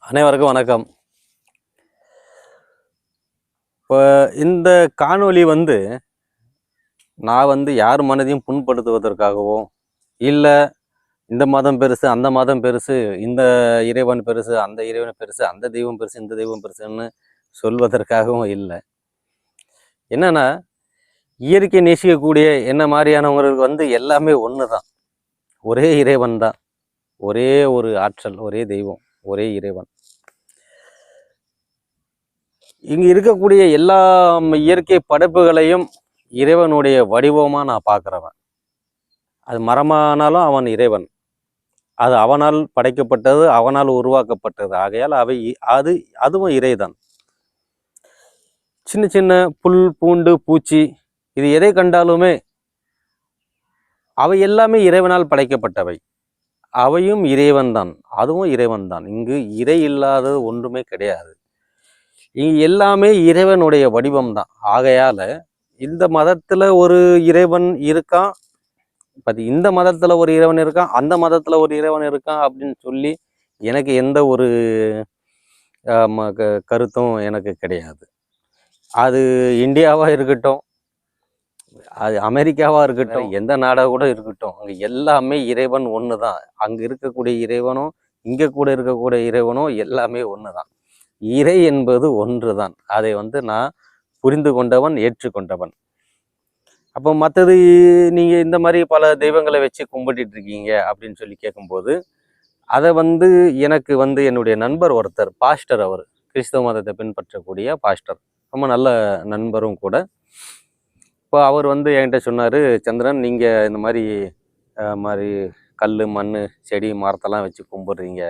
அனைவருக்கும் வணக்கம். இப்போ இந்த காணொளி நான் யார் மனதையும் புண்படுத்துவதற்காகவோ, இல்லை இந்த மதம் பெருசு அந்த மதம் பெருசு, இந்த இறைவன் பெருசு அந்த இறைவன் பெருசு, அந்த தெய்வம் பெருசு இந்த தெய்வம் பெருசுன்னு சொல்வதற்காகவும் இல்லை. என்னன்னா, இயற்கை நேசிக்கக்கூடிய என்ன மாதிரியானவங்களுக்கு எல்லாமே ஒன்று தான். ஒரே இறைவன் தான், ஒரே ஒரு ஆற்றல், ஒரே தெய்வம், ஒரே இறைவன். இங்கே இருக்கக்கூடிய எல்லா இயற்கை படைப்புகளையும் இறைவனுடைய வடிவமாக நான் பார்க்குறவன். அது மரமானாலும் அவன் இறைவன், அது அவனால் படைக்கப்பட்டது, அவனால் உருவாக்கப்பட்டது. ஆகையால் அதுவும் இறைதான். சின்ன சின்ன புல் பூண்டு பூச்சி இது எதை கண்டாலுமே அவை எல்லாமே இறைவனால் படைக்கப்பட்டவை. அவையும் இறைவன் தான், அதுவும் இறைவன் தான். இங்கு இறை இல்லாதது ஒன்றுமே கிடையாது. இங்கு எல்லாமே இறைவனுடைய வடிவம் தான். ஆகையால இந்த மதத்துல ஒரு இறைவன் இருக்கான், இந்த மதத்துல ஒரு இறைவன் இருக்கான், அந்த மதத்துல ஒரு இறைவன் இருக்கான் அப்படின்னு சொல்லி எனக்கு எந்த ஒரு கருத்தும் எனக்கு கிடையாது. அது இந்தியாவா இருக்கட்டும், அது அமெரிக்காவா இருக்கட்டும், எந்த நாடாக கூட இருக்கட்டும், அங்க எல்லாமே இறைவன் ஒன்று தான். அங்க இருக்கக்கூடிய இறைவனும் இங்க கூட இருக்கக்கூடிய இறைவனும் எல்லாமே ஒன்று தான். இறை என்பது ஒன்று தான். அதை நான் புரிந்து கொண்டவன், ஏற்றுக்கொண்டவன். அப்போ மற்றது நீங்கள் இந்த மாதிரி பல தெய்வங்களை வச்சு கும்பிட்டு இருக்கீங்க அப்படின்னு சொல்லி கேட்கும்போது, அதை எனக்கு என்னுடைய நண்பர் ஒருத்தர், பாஸ்டர், அவர் கிறிஸ்தவ மதத்தை பின்பற்றக்கூடிய பாஸ்டர், ரொம்ப நல்ல நண்பரும் கூட. இப்போ அவர் என்கிட்ட சொன்னார், சந்திரன் நீங்கள் இந்த மாதிரி கல் மண் செடி மரத்தெல்லாம் வச்சு கும்பிட்றீங்க,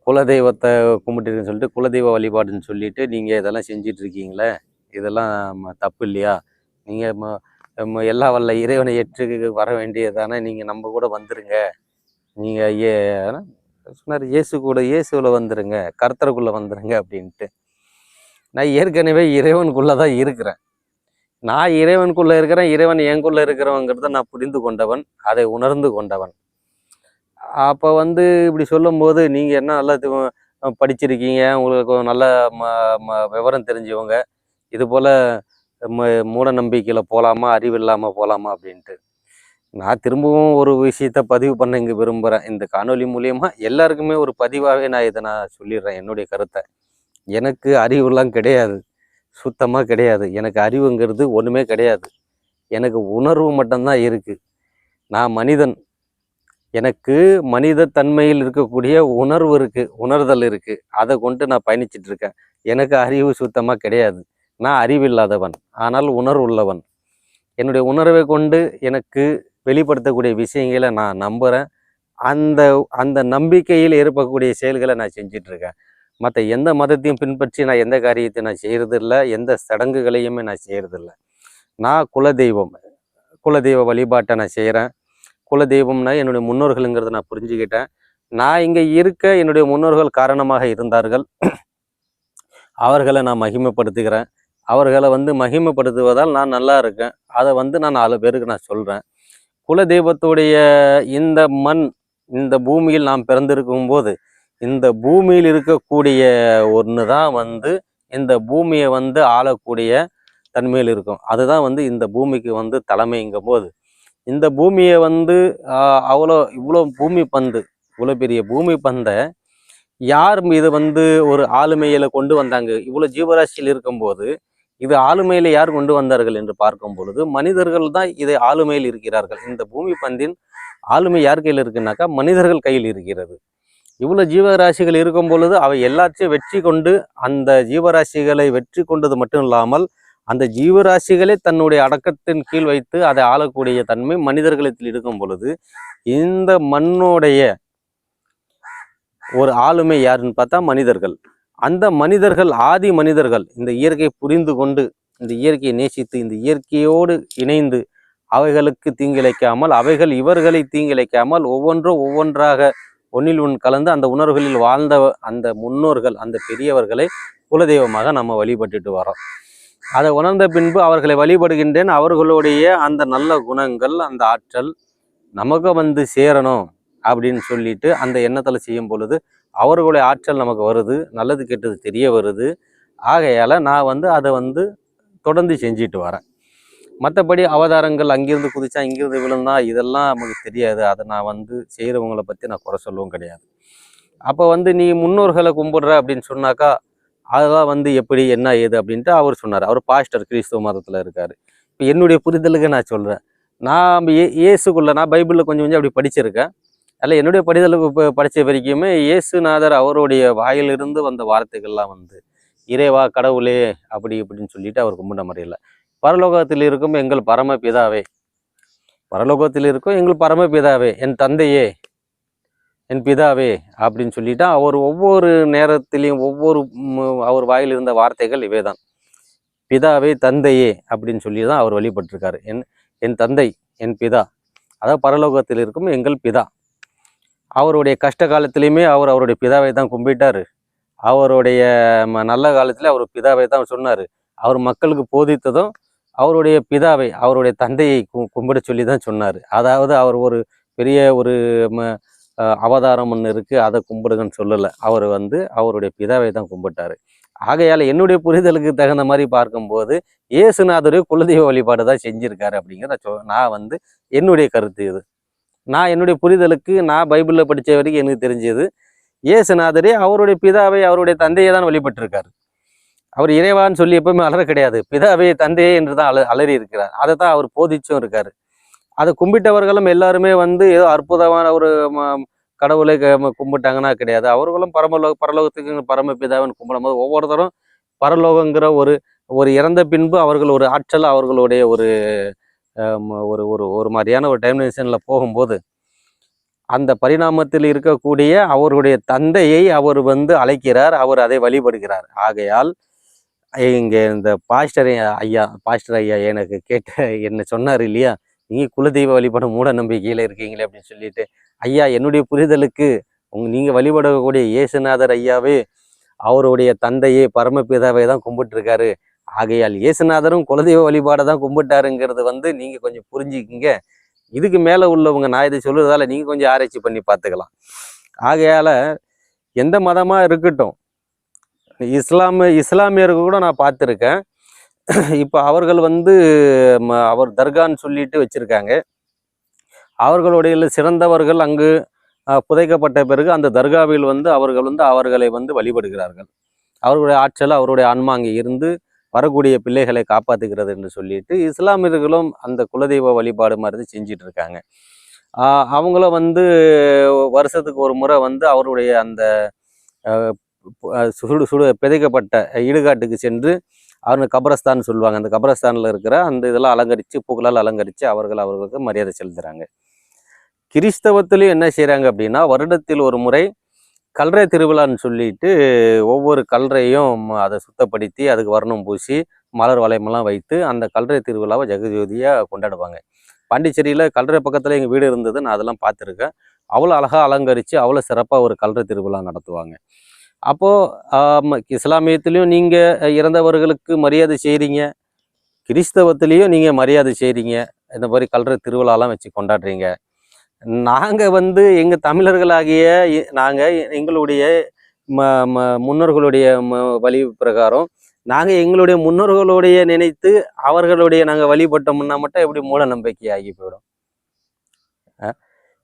குலதெய்வத்தை கும்பிட்டுருக்குன்னு சொல்லிட்டு குலதெய்வ வழிபாடுன்னு சொல்லிட்டு நீங்கள் இதெல்லாம் செஞ்சிட்ருக்கீங்களே, இதெல்லாம் தப்பு இல்லையா? நீங்கள் எல்லா வல்ல இறைவனை ஏற்று வர வேண்டியதானே, நீங்கள் நம்ம கூட வந்துருங்க, நீங்கள் சொன்னார் இயேசுவில் வந்துருங்க, கர்த்தருக்குள்ளே வந்துருங்க அப்படின்ட்டு. நான் ஏற்கனவே இறைவனுக்குள்ளே தான் இருக்கிறேன். நான் இறைவனுக்குள்ளே இருக்கிறேன், இறைவன் எங்குள்ளே இருக்கிறவங்கிறத நான் புரிந்து கொண்டவன், அதை உணர்ந்து கொண்டவன். அப்போ இப்படி சொல்லும்போது, நீங்கள் என்ன நல்லா படிச்சிருக்கீங்க, உங்களுக்கு நல்ல விவரம் தெரிஞ்சவங்க, இது போல் மூட நம்பிக்கையில் போகலாமா, அறிவு இல்லாமல் போகலாமா அப்படின்ட்டு நான் திரும்பவும் ஒரு விஷயத்த பதிவு பண்ண இங்கே விரும்புகிறேன். இந்த காணொலி மூலியமாக எல்லாருக்குமே ஒரு பதிவாகவே நான் சொல்லிடுறேன் என்னுடைய கருத்தை. எனக்கு அறிவுலாம் கிடையாது, சுத்தமாக கிடையாது. எனக்கு அறிவுங்கிறது ஒன்றுமே கிடையாது. எனக்கு உணர்வு மட்டும்தான் இருக்குது. நான் மனிதன், எனக்கு மனித தன்மையில் இருக்கக்கூடிய உணர்வு இருக்குது, உணர்தல் இருக்குது. அதை கொண்டு நான் பயணிச்சிட்ருக்கேன். எனக்கு அறிவு சுத்தமாக கிடையாது. நான் அறிவில்லாதவன், ஆனால் உணர்வு உள்ளவன். என்னுடைய உணர்வை கொண்டு எனக்கு வெளிப்படுத்தக்கூடிய விஷயங்களை நான் நம்புகிறேன். அந்த நம்பிக்கையில் ஏற்படக்கூடிய செயல்களை நான் செஞ்சிட்ருக்கேன். மற்ற எந்த மதத்தையும் பின்பற்றி நான் எந்த காரியத்தையும் நான் செய்கிறதில்லை, எந்த சடங்குகளையுமே நான் செய்கிறதில்ல. நான் குலதெய்வ வழிபாட்டை நான் செய்கிறேன். குலதெய்வம்னா என்னுடைய முன்னோர்களுங்கிறத நான் புரிஞ்சுக்கிட்டேன். நான் இங்கே இருக்க என்னுடைய முன்னோர்கள் காரணமாக இருந்தார்கள். அவர்களை நான் மகிமைப்படுத்துகிறேன். அவர்களை மகிமைப்படுத்துவதால் நான் நல்லா இருக்கேன். அதை நான் 4 பேருக்கு நான் சொல்கிறேன். குலதெய்வத்துடைய இந்த மண், இந்த பூமியில் நாம் பிறந்திருக்கும் போது, இந்த பூமியில் இருக்கக்கூடிய ஒன்று தான் இந்த பூமியை ஆளக்கூடிய தன்மையில் இருக்கும். அதுதான் இந்த பூமிக்கு தலைமைங்கும் போது, இந்த பூமியை இவ்வளோ பூமி பந்து, இவ்வளோ பெரிய பூமி பந்தை யார் இது ஒரு ஆளுமையில கொண்டு வந்தாங்க? இவ்வளோ ஜீவராசியில் இருக்கும்போது இது ஆளுமையில யார் கொண்டு வந்தார்கள் என்று பார்க்கும் பொழுது, மனிதர்கள் தான் இதை ஆளுமையில் இருக்கிறார்கள். இந்த பூமி பந்தின் ஆளுமை யார் கையில் இருக்குன்னாக்கா மனிதர்கள் கையில் இருக்கிறது. இவ்வளோ ஜீவராசிகள் இருக்கும் பொழுது அவை எல்லாத்தையும் வெற்றி கொண்டு, அந்த ஜீவராசிகளை வெற்றி கொண்டது மட்டும் இல்லாமல் அந்த ஜீவராசிகளை தன்னுடைய அடக்கத்தின் கீழ் வைத்து அதை ஆளக்கூடிய தன்மை மனிதர்களிடத்தில் இருக்கும் பொழுது, இந்த மண்ணுடைய ஒரு ஆளுமை யாருன்னு பார்த்தா மனிதர்கள். அந்த மனிதர்கள், ஆதி மனிதர்கள், இந்த இயற்கையை புரிந்து கொண்டு, இந்த இயற்கையை நேசித்து, இந்த இயற்கையோடு இணைந்து, அவைகளுக்கு தீங்கிழைக்காமல், அவைகள் இவர்களை தீங்கிழைக்காமல், ஒவ்வொன்றாக ஒன்றில் ஒன்று கலந்து அந்த உணர்வுகளில் வாழ்ந்த அந்த முன்னோர்கள், அந்த பெரியவர்களை குலதெய்வமாக நம்ம வழிபட்டுட்டு வரோம். அதை உணர்ந்த பின்பு அவர்களை வழிபடுகின்றேன். அவர்களுடைய அந்த நல்ல குணங்கள், அந்த ஆற்றல் நமக்கு சேரணும் அப்படின்னு சொல்லிட்டு அந்த எண்ணத்தில் செய்யும் பொழுது அவர்களுடைய ஆற்றல் நமக்கு வருது, நல்லது கெட்டது தெரிய வருது. ஆகையால் நான் வந்து அதை வந்து தொடர்ந்து செஞ்சுட்டு வரேன். மற்றபடி அவதாரங்கள் அங்கிருந்து குதிச்சா இங்கிருந்து விழுந்தா இதெல்லாம் நமக்கு தெரியாது. அதை நான் வந்து செய்கிறவங்களை பற்றி நான் குறை சொல்லவும் கிடையாது. அப்போ வந்து நீ முன்னோர்களை கும்பிடுற அப்படின்னு சொன்னாக்கா அதெல்லாம் வந்து எப்படி என்ன ஏது அப்படின்ட்டு அவர் சொன்னார். அவர் பாஸ்டர், கிறிஸ்துவ மதத்தில் இருக்கார். இப்போ என்னுடைய புரிதலுக்கு நான் சொல்கிறேன். நான் இயேசுக்குள்ள நான் பைபிளில் கொஞ்சம் கொஞ்சம் அப்படி படிச்சிருக்கேன். அதில் என்னுடைய படிதலுக்கு இப்போ படித்த வரைக்குமே இயேசுநாதர் அவருடைய வாயிலிருந்து வந்த வார்த்தைகள்லாம் வந்து இறைவா கடவுளே அப்படி இப்படின்னு சொல்லிட்டு அவர் கும்பிட முறையில் பரலோகத்தில் இருக்கும் எங்கள் பரமபிதாவே, பரலோகத்தில் இருக்கும் எங்கள் பரமபிதாவே, என் தந்தையே, என் பிதாவே அப்படின்னு சொல்லிட்டு அவர் ஒவ்வொரு நேரத்திலையும் அவர் வாயில் இருந்த வார்த்தைகள் இவை தான். பிதாவே தந்தையே அப்படின்னு சொல்லி தான் அவர் வழிபட்டிருக்காரு. என் தந்தை, என் பிதா, அதாவது பரலோகத்தில் இருக்கும் எங்கள் பிதா. அவருடைய கஷ்ட காலத்திலையுமே அவருடைய பிதாவை தான் கும்பிட்டாரு. அவருடைய நல்ல காலத்தில் அவர் பிதாவை தான் சொன்னார். அவர் மக்களுக்கு போதித்ததும் அவருடைய பிதாவை, அவருடைய தந்தையை கும்பிட சொல்லி தான் சொன்னார். அதாவது அவர் ஒரு பெரிய ஒரு அவதாரம் ஒன்று இருக்குது, அதை கும்பிடுங்கன்னு சொல்லலை. அவர் வந்து அவருடைய பிதாவை தான் கும்பிட்டாரு. ஆகையால் என்னுடைய புரிதலுக்கு தகுந்த மாதிரி பார்க்கும்போது இயேசுநாதருடைய குலதெய்வ வழிபாடு தான் செஞ்சுருக்காரு அப்படிங்கிற நான் வந்து என்னுடைய கருத்து இது. நான் என்னுடைய புரிதலுக்கு நான் பைபிளில் படித்த வரைக்கும் எனக்கு தெரிஞ்சது இயேசுநாதரே அவருடைய பிதாவை, அவருடைய தந்தையை தான் வழிபட்டிருக்காரு. அவர் இறைவான்னு சொல்லி எப்பவுமே அலற கிடையாது. பிதாவே தந்தையே என்று தான் அலறி இருக்கிறார். அதை தான் அவர் போதிச்சும் இருக்காரு. அதை கும்பிட்டவர்களும் எல்லாருமே வந்து ஏதோ அற்புதமான ஒரு கடவுளை கும்பிட்டாங்கன்னா கிடையாது. அவர்களும் பரலோகத்துக்கு பரமபிதாவின்னு கும்பிடும்போது ஒவ்வொருத்தரும் பரலோகங்கிற ஒரு இறந்த பின்பு அவர்கள் ஒரு ஆற்றல், அவர்களுடைய ஒரு ஒரு மாதிரியான ஒரு டைமென்ஷனில் போகும்போது அந்த பரிணாமத்தில் இருக்கக்கூடிய அவருடைய தந்தையை அவர் வந்து அழைக்கிறார், அவர் அதை வழிபடுகிறார். ஆகையால் இங்கே இந்த பாஸ்டர் ஐயா எனக்கு என்ன சொன்னார் இல்லையா, நீங்கள் குலதெய்வ வழிபாடு மூட நம்பிக்கையில் இருக்கீங்களே அப்படின்னு சொல்லிட்டு, ஐயா என்னுடைய புரிதலுக்கு நீங்கள் வழிபடக்கூடிய இயேசுநாதர் ஐயாவே அவருடைய தந்தையே பரமபிதாவை தான் கும்பிட்டுருக்காரு. ஆகையால் இயேசுநாதரும் குலதெய்வ வழிபாடை தான் கும்பிட்டாருங்கிறது வந்து நீங்கள் கொஞ்சம் புரிஞ்சுக்கிங்க. இதுக்கு மேலே உள்ளவங்க நான் இதை சொல்லுறதால நீங்கள் கொஞ்சம் ஆராய்ச்சி பண்ணி பார்த்துக்கலாம். ஆகையால் எந்த மதமாக இருக்கட்டும், இஸ்லாமியருக்கு கூட நான் பார்த்துருக்கேன். இப்போ அவர்கள் வந்து அவர் தர்கான்னு சொல்லிட்டு வச்சுருக்காங்க. அவர்களுடைய சிறந்தவர்கள் அங்கு புதைக்கப்பட்ட பிறகு அந்த தர்காவில் வந்து அவர்களை வந்து வழிபடுகிறார்கள். அவர்களுடைய ஆற்றல், அவருடைய ஆன்மா அங்கே இருந்து வரக்கூடிய பிள்ளைகளை காப்பாற்றுகிறது என்று சொல்லிட்டு இஸ்லாமியர்களும் அந்த குலதெய்வ வழிபாடு மாதிரி செஞ்சிட்டு இருக்காங்க. அவங்களும் வந்து வருஷத்துக்கு ஒரு முறை வந்து அவருடைய அந்த பிதைக்கப்பட்ட இடுகாட்டுக்கு சென்று அவங்க கபரஸ்தான் சொல்லுவாங்க. அந்த கபரஸ்தானில் இருக்கிற அந்த இதெல்லாம் அலங்கரித்து பூக்களால் அலங்கரித்து அவர்களுக்கு மரியாதை செலுத்துகிறாங்க. கிறிஸ்தவத்திலையும் என்ன செய்கிறாங்க அப்படின்னா, வருடத்தில் ஒரு முறை கல்றை திருவிழான்னு சொல்லிட்டு ஒவ்வொரு கல்றையும் அதை சுத்தப்படுத்தி அதுக்கு வர்ணம் பூசி மலர் வளையமெல்லாம் வைத்து அந்த கல்றை திருவிழாவை ஜெகஜோதியாக கொண்டாடுவாங்க. பாண்டிச்சேரியில் கல்றை பக்கத்தில் எங்கள் வீடு இருந்தது, நான் அதெல்லாம் பார்த்துருக்கேன். அவ்வளோ அழகாக அலங்கரித்து அவ்வளோ சிறப்பாக ஒரு கல்றை திருவிழா நடத்துவாங்க. அப்போது இஸ்லாமியத்துலேயும் நீங்கள் இறந்தவர்களுக்கு மரியாதை செய்கிறீங்க, கிறிஸ்தவத்துலேயும் நீங்கள் மரியாதை செய்கிறீங்க. இந்த மாதிரி கல்றை திருவிழாலாம் வச்சு கொண்டாடுறீங்க. நாங்கள் வந்து எங்கள் தமிழர்களாகிய நாங்கள் எங்களுடைய முன்னோர்களுடைய வழி பிரகாரம் நாங்கள் எங்களுடைய முன்னோர்களுடைய நினைத்து அவர்களுடைய நாங்கள் வழிபட்டோம்னா மட்டும் எப்படி மூட நம்பிக்கை ஆகி போயிடும்?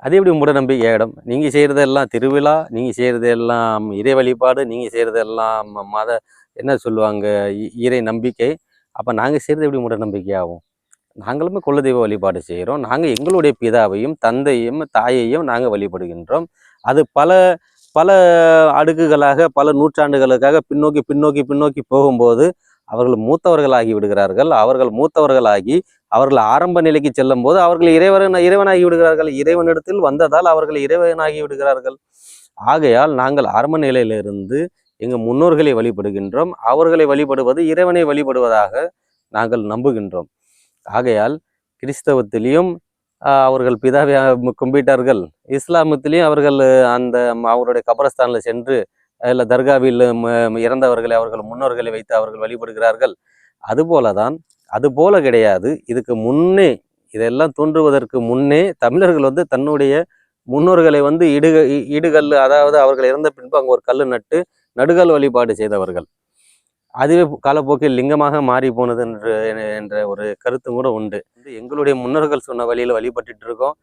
அது எப்படி மூட நம்பிக்கை ஆகிடும்? நீங்கள் செய்கிறதெல்லாம் திருவிழா, நீங்கள் செய்கிறதெல்லாம் இறை வழிபாடு, நீங்கள் செய்கிறதெல்லாம் என்ன சொல்லுவாங்க இறை நம்பிக்கை. அப்போ நாங்கள் செய்கிறது எப்படி மூட நம்பிக்கை ஆகும்? நாங்களுமே குலதெய்வ வழிபாடு செய்கிறோம். நாங்கள் எங்களுடைய பிதாவையும் தந்தையும் தாயையும் நாங்கள் வழிபடுகின்றோம். அது பல பல அடுக்குகளாக பல நூற்றாண்டுகளுக்காக பின்னோக்கி போகும்போது அவர்கள் மூத்தவர்களாகி விடுகிறார்கள். அவர்கள் மூத்தவர்களாகி அவர்கள் ஆரம்ப நிலைக்கு செல்லும் போது அவர்கள் இறைவனாகி விடுகிறார்கள். இறைவனிடத்தில் வந்ததால் அவர்கள் இறைவனாகி விடுகிறார்கள். ஆகையால் நாங்கள் ஆரம்ப நிலையிலிருந்து எங்கள் முன்னோர்களை வழிபடுகின்றோம். அவர்களை வழிபடுவது இறைவனை வழிபடுவதாக நாங்கள் நம்புகின்றோம். ஆகையால் கிறிஸ்தவத்திலையும் அவர்கள் பிதாவை கும்பிட்டார்கள், இஸ்லாமத்திலையும் அவர்கள் அந்த அவருடைய கபரஸ்தானில் சென்று இல்லை தர்காவில் இறந்தவர்களை அவர்கள் முன்னோர்களை வைத்து அவர்கள் வழிபடுகிறார்கள். அதுபோல கிடையாது. இதுக்கு முன்னே இதெல்லாம் தோன்றுவதற்கு முன்னே தமிழர்கள் வந்து தன்னுடைய முன்னோர்களை வந்து இடுகல், அதாவது அவர்கள் இறந்த பின்பு அங்கே ஒரு கல் நட்டு நடுகல் வழிபாடு செய்தவர்கள். அதுவே காலப்போக்கில் லிங்கமாக மாறி போனது என்ற ஒரு கருத்தும் கூட உண்டு. எங்களுடைய முன்னோர்கள் சொன்ன வழியில் வழிபட்டுட்டு இருக்கோம்.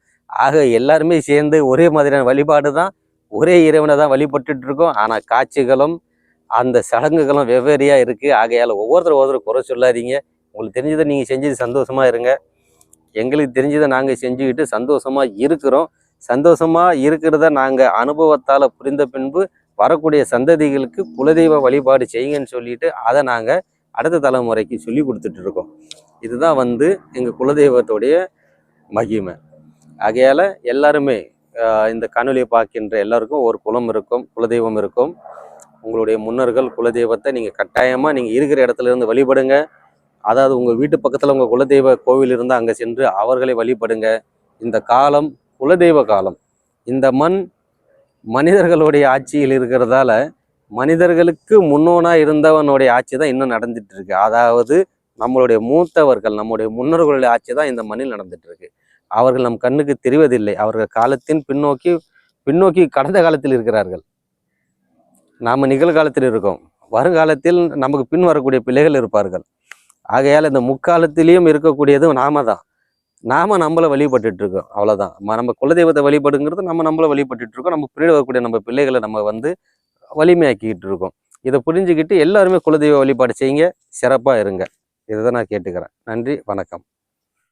ஆக எல்லாருமே சேர்ந்து ஒரே மாதிரியான வழிபாடு தான், ஒரே இறைவனை தான் வழிபட்டுட்டு இருக்கோம். ஆனால் காட்சிகளும் அந்த சடங்குகளும் வெவ்வேறையாக இருக்குது. ஆகையால் ஒவ்வொருத்தர் குறை சொல்லாதீங்க. உங்களுக்கு தெரிஞ்சதை நீங்கள் செஞ்சது சந்தோஷமாக இருங்க. எங்களுக்கு தெரிஞ்சதை நாங்கள் செஞ்சுக்கிட்டு சந்தோஷமாக இருக்கிறோம். சந்தோஷமாக இருக்கிறத நாங்கள் அனுபவத்தால் புரிந்த பின்பு வரக்கூடிய சந்ததிகளுக்கு குலதெய்வ வழிபாடு செய்யுங்கன்னு சொல்லிட்டு அதை நாங்கள் அடுத்த தலைமுறைக்கு சொல்லி கொடுத்துட்ருக்கோம். இதுதான் வந்து எங்கள் குலதெய்வத்துடைய மகிமை. ஆகையால் எல்லாருமே இந்த காணொலியை பார்க்கின்ற எல்லாருக்கும் ஒரு குலம் இருக்கும், குலதெய்வம் இருக்கும். உங்களுடைய முன்னோர்கள் குலதெய்வத்தை நீங்கள் கட்டாயமாக நீங்கள் இருக்கிற இடத்துல இருந்து வழிபடுங்க. அதாவது உங்கள் வீட்டு பக்கத்தில் உங்கள் குலதெய்வ கோவில் இருந்தால் அங்கே சென்று அவர்களை வழிபடுங்க. இந்த காலம் குலதெய்வ காலம். இந்த மண் மனிதர்களுடைய ஆட்சியில் இருக்கிறதால மனிதர்களுக்கு முன்னோனாக இருந்தவனுடைய ஆட்சி தான் இன்னும் நடந்துட்டு இருக்கு. அதாவது நம்மளுடைய மூத்தவர்கள், நம்முடைய முன்னோர்களுடைய ஆட்சி தான் இந்த மண்ணில் நடந்துட்டு இருக்கு. அவர்கள் நம் கண்ணுக்கு தெரிவதில்லை. அவர்கள் காலத்தின் பின்னோக்கி கடந்த காலத்தில் இருக்கிறார்கள். நாம் நிகழ்காலத்தில் இருக்கோம். வருங்காலத்தில் நமக்கு பின் வரக்கூடிய பிள்ளைகள் இருப்பார்கள். ஆகையால் இந்த முக்காலத்திலையும் இருக்கக்கூடியது நாம தான். நம்மளை வழிபட்டுட்டு இருக்கோம். அவ்வளோதான். நம்ம குலதெய்வத்தை வழிபடுங்கிறது நம்மளை வழிபட்டுட்டு இருக்கோம். நம்ம பின்னாடி வரக்கூடிய நம்ம பிள்ளைகளை நம்ம வந்து வலிமையாக்கிக்கிட்டு இருக்கோம். இதை புரிஞ்சுக்கிட்டு எல்லாருமே குலதெய்வ வழிபாடு செய்யுங்க, சிறப்பாக இருங்க. இதை தான் நான் கேட்டுக்கிறேன். நன்றி, வணக்கம்.